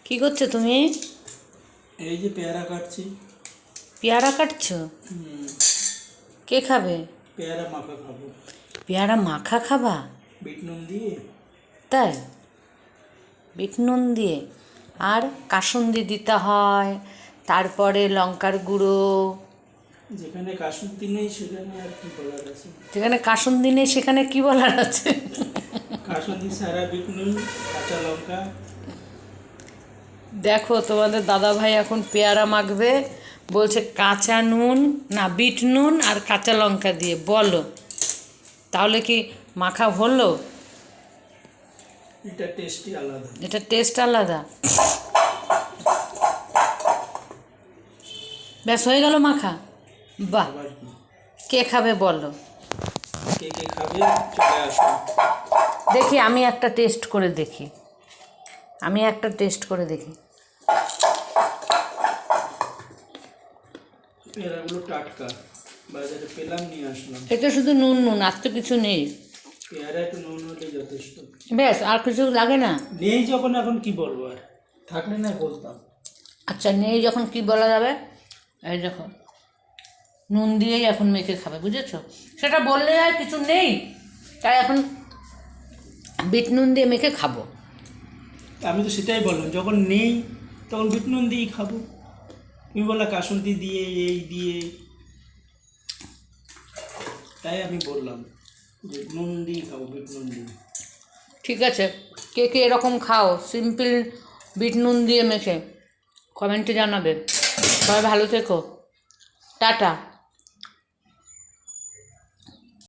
কি করছো তুমি? এই যে পেয়ারা কাটছি। পেয়ারা কাটছো? কে খাবে? পেয়ারা মাখা খাবো। পেয়ারা মাখা খাবা? বিট নুন দিয়ে। তাই? বিট নুন দিয়ে আর কাসুন্দি দিতে হয়, তারপরে লঙ্কার গুঁড়ো। যেখানে কাসুন্দি নেই সেখানে আর কি বলার আছে? যেখানে কাসুন্দি নেই সেখানে কি বলার আছে? কাসুন্দি ছাড়া বিট নুন, কাঁচা লঙ্কা। দেখো তোমাদের দাদা ভাই এখন পেয়ারা মাখবে, বলছে কাঁচা নুন না বিট নুন আর কাঁচা লঙ্কা দিয়ে। বলো তাহলে কি মাখা হলো? এটা টেস্টই আলাদা। এটা টেস্ট আলাদা। ব্যাস হয়ে গেল মাখা। বাহ, আবার কি? কে খাবে বলো? কে কে খাবে চলে আসো। দেখি আমি একটা টেস্ট করে দেখি। পেয়ারাগুলো টাটকা, বাজারে পেলাম, নিয়ে আসলাম। এটা শুধু নুন নুন, আর তো কিছু নেই। পেয়ারা একটু নুন হলে যথেষ্ট। ব্যাস, আর কিছু লাগে না। নেই যখন এখন কি বলবো, আর থাকলে না বলতাম। আচ্ছা, নেই যখন কি বলা যাবে? এই দেখো, নুন দিয়েই এখন মেখে খাবে, বুঝেছো? সেটা বললে আর কিছু নেই, তাই এখন বিট নুন দিয়ে মেখে খাবো। আমি তো সেটাই বললাম, যখন নেই তখন বিট নুন দিয়েই খাবো। তুমি বললা কাসুন্দি দিয়ে, এই দিয়ে, তাই আমি বললাম যে নুন দিয়ে খাবো, বিট নুন দিয়ে। ঠিক আছে, কে কে এরকম খাও সিম্পল বিট নুন দিয়ে মেখে, কমেন্টে জানাবে। সবাই ভালো থেকো, টাটা।